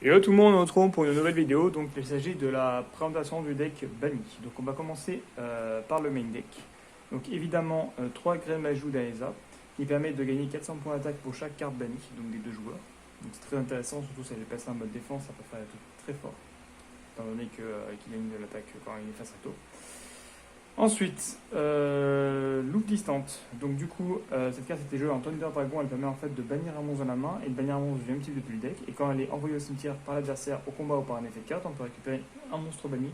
Hello tout le monde, on se retrouve pour une nouvelle vidéo. Donc il s'agit de la présentation du deck banni. Donc on va commencer par le main deck. Donc évidemment 3 graines Majou d'Aesa qui permettent de gagner 400 points d'attaque pour chaque carte bannie, donc des deux joueurs. Donc c'est très intéressant, surtout si elle est passée en mode défense, ça peut faire des trucs très fort, étant donné qu'il gagne de l'attaque quand il est face à toi. Ensuite, loupe distante. Donc du coup, cette carte était jouée en Thunder Dragon, elle permet en fait de bannir un monstre dans la main et de bannir un monstre du même type depuis le deck. Et quand elle est envoyée au cimetière par l'adversaire au combat ou par un effet de carte, on peut récupérer un monstre banni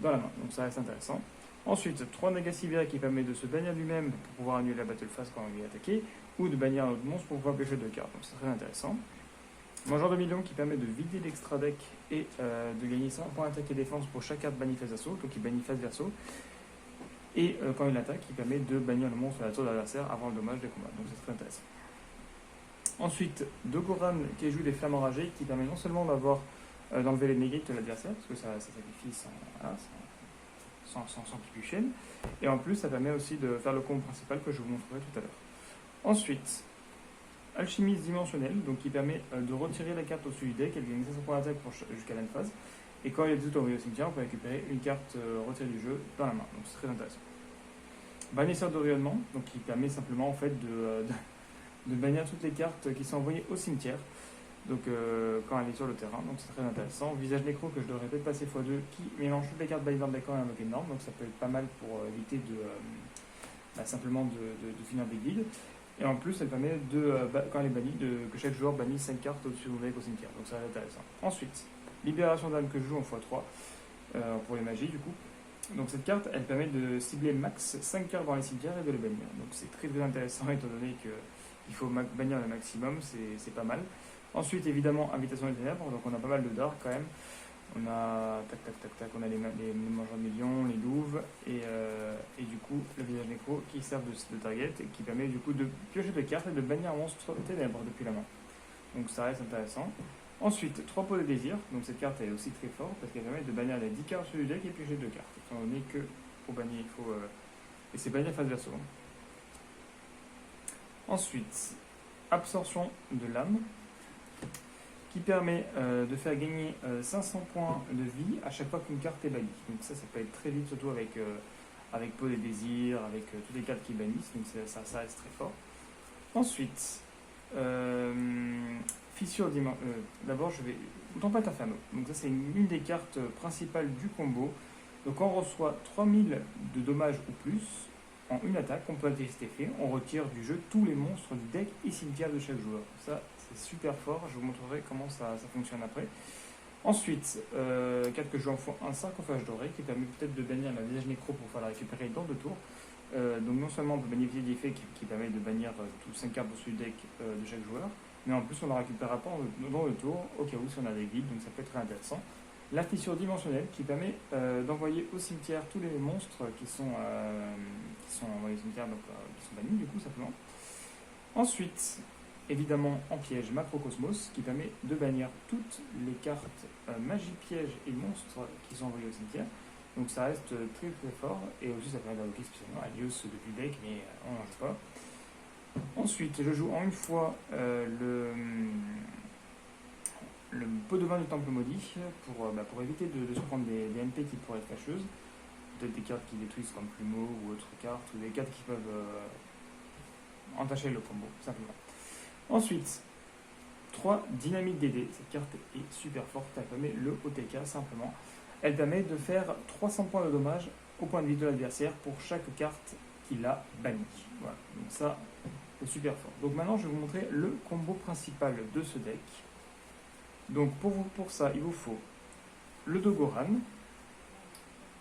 dans la main. Donc ça reste intéressant. Ensuite, 3 Nagasivir qui permet de se bannir lui-même pour pouvoir annuler la battle phase quand on lui est attaqué, ou de bannir un autre monstre pour pouvoir pêcher 2 cartes. Donc c'est très intéressant. Mangeur de millions qui permet de vider l'extra deck et de gagner 100 points d'attaque et défense pour chaque carte bannie phase d'assaut, donc il bannit phase verso. Et quand il attaque, il permet de bannir le monstre à la tour de l'adversaire avant le dommage des combats. Donc c'est très intéressant. Ensuite, Dogoran qui joue des flammes enragées qui permet non seulement d'enlever les négates de l'adversaire, parce que ça sacrifie sans qu'il puisse chaîne, et en plus ça permet aussi de faire le combo principal que je vous montrerai tout à l'heure. Ensuite, Alchimiste dimensionnel, donc qui permet de retirer la carte au-dessus du deck, elle gagne 500 points d'attaque jusqu'à l'endphase. Et quand il est tout envoyé au cimetière, on peut récupérer une carte retirée du jeu dans la main. Donc c'est très intéressant. Bannisseur de rayonnement, donc qui permet simplement en fait de bannir toutes les cartes qui sont envoyées au cimetière. Donc quand elle est sur le terrain, donc c'est très intéressant. Visage nécro que je devrais peut-être passer x2, qui mélange toutes les cartes bannies dans le décor et invoquer énorme, donc ça peut être pas mal pour éviter simplement de finir des guides. Et en plus, elle permet quand elle est bannie, que chaque joueur bannisse 5 cartes au-dessus du deck au cimetière. Donc ça va être intéressant. Ensuite, libération d'âme que je joue en x3 pour les magies du coup. Donc cette carte, elle permet de cibler max 5 cartes dans les cimetières et de les bannir. Donc c'est très très intéressant étant donné qu'il faut bannir le maximum, c'est pas mal. Ensuite, évidemment, invitation des ténèbres, donc on a pas mal de dark quand même. On a on a les mangeurs de millions, les louves et du coup le visage nécro qui servent de target et qui permet du coup de piocher des cartes et de bannir un monstre ténèbres depuis la main. Donc ça reste intéressant. Ensuite, 3 pots de désir. Donc cette carte est aussi très forte parce qu'elle permet de bannir les 10 cartes sur le deck et piocher 2 cartes. Étant donné que pour bannir, il faut. Et c'est bannir face verso. Ensuite, absorption de l'âme qui permet de faire gagner 500 points de vie à chaque fois qu'une carte est bannie. Donc ça peut être très vite, surtout avec pot des désirs, avec toutes les cartes qui bannissent. Donc ça reste très fort. Ensuite, fissure d'abord, je vais. Tempête Inferno. Donc, ça, c'est une des cartes principales du combo. Donc, quand on reçoit 3000 de dommages ou plus en une attaque, on peut activer cet effet. On retire du jeu tous les monstres du deck et cimetière de chaque joueur. Ça, c'est super fort. Je vous montrerai comment ça fonctionne après. Ensuite, carte que je joue en x1 sarcophage doré qui permet peut-être de bannir la visage nécro pour faire la récupérer dans 2 tours. Donc non seulement on peut bénéficier d'effets qui permet de bannir tous 5 cartes au-dessus du deck de chaque joueur, mais en plus on la récupérera pas dans le tour au cas où si on a des guides, donc ça peut être très intéressant. La fissure dimensionnelle qui permet d'envoyer au cimetière tous les monstres qui sont envoyés au cimetière, donc qui sont bannis du coup simplement. Ensuite, évidemment en piège Macrocosmos qui permet de bannir toutes les cartes magie piège et monstres qui sont envoyés au cimetière. Donc ça reste très très fort et aussi ça permet d'invoquer spécialement Alios depuis le deck mais on n'en joue pas. Ensuite je joue en une fois le pot de vin du temple maudit pour éviter de se prendre des MP qui pourraient être fâcheuses. Peut-être des cartes qui détruisent comme Plumeau ou autres cartes ou des cartes qui peuvent entacher le combo simplement. Ensuite 3 dynamique DD, cette carte est super forte, elle permet le OTK simplement. Elle permet de faire 300 points de dommage au point de vie de l'adversaire pour chaque carte qu'il a bannie. Voilà, donc ça, c'est super fort. Donc maintenant, je vais vous montrer le combo principal de ce deck. Donc pour ça, il vous faut le Dogoran,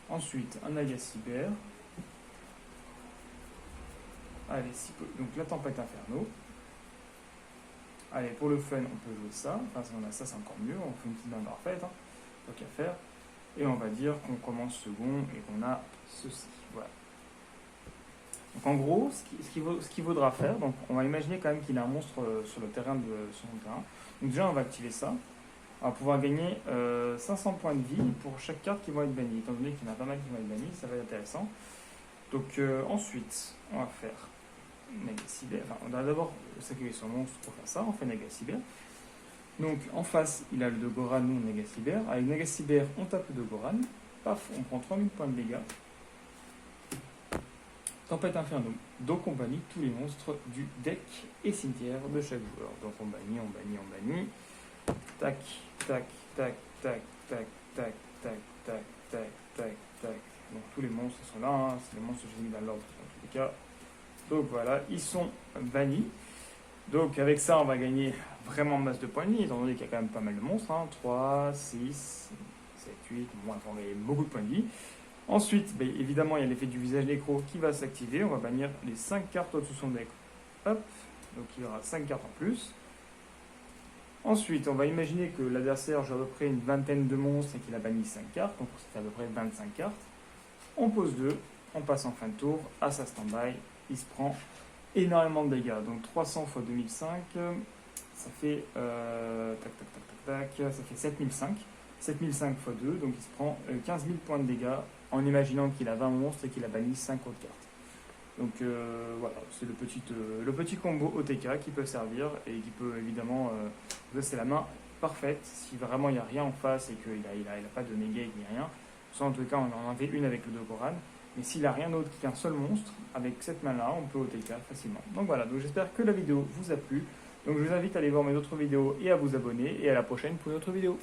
ensuite un Nagasiber, allez, donc la Tempête Inferno. Allez, pour le fun, on peut jouer ça. Enfin, si on a ça, c'est encore mieux. On fait une petite main parfaite, hein, tant qu'à faire. Et on va dire qu'on commence second et qu'on a ceci. Voilà. Donc en gros, ce qu'il vaudra faire, donc on va imaginer quand même qu'il a un monstre sur le terrain de son terrain. Donc déjà, on va activer ça. On va pouvoir gagner 500 points de vie pour chaque carte qui va être bannie. Étant donné qu'il y en a pas mal qui vont être bannies, ça va être intéressant. Donc ensuite, on va faire Nagasiber. Enfin, on va d'abord sacrifier son monstre pour faire ça. On fait Nagasiber. Donc en face, il a le de Goran, nous on a Nagacyber. Avec Nagacyber, on tape le de Goran. Paf, on prend 3000 points de dégâts. Tempête Inferno. Donc on bannit tous les monstres du deck et cimetière de chaque joueur. Donc on bannit, on bannit, on bannit. Tac, tac, tac, tac, tac, tac, tac, tac, tac, tac, tac. Donc tous les monstres sont là, hein. C'est les monstres que j'ai mis dans l'ordre dans tous les cas. Donc voilà, ils sont bannis. Donc avec ça, on va gagner vraiment masse de points de vie, étant donné qu'il y a quand même pas mal de monstres. Hein. 3, 6, 7, 8, moins, on va gagner beaucoup de points de vie. Ensuite, ben, évidemment, il y a l'effet du visage nécro qui va s'activer. On va bannir les 5 cartes au-dessus de son deck. Hop, donc il y aura 5 cartes en plus. Ensuite, on va imaginer que l'adversaire joue à peu près une vingtaine de monstres et qu'il a banni 5 cartes, donc ça fait à peu près 25 cartes. On pose 2, on passe en fin de tour, à sa stand-by, il se prend énormément de dégâts. Donc 300 x 2005, ça fait, ça fait 7005. 7005 x 2, donc il se prend 15 000 points de dégâts en imaginant qu'il a 20 monstres et qu'il a banni 5 autres cartes. Donc voilà, c'est le petit combo OTK qui peut servir et qui peut évidemment vous laisser la main parfaite si vraiment il n'y a rien en face et qu'il n'a pas de negate ni rien. Ça en tout cas on en fait une avec le Dogoran. Mais s'il n'a rien d'autre qu'un seul monstre, avec cette main-là, on peut OTK facilement. Donc voilà, donc j'espère que la vidéo vous a plu. Donc je vous invite à aller voir mes autres vidéos et à vous abonner. Et à la prochaine pour une autre vidéo.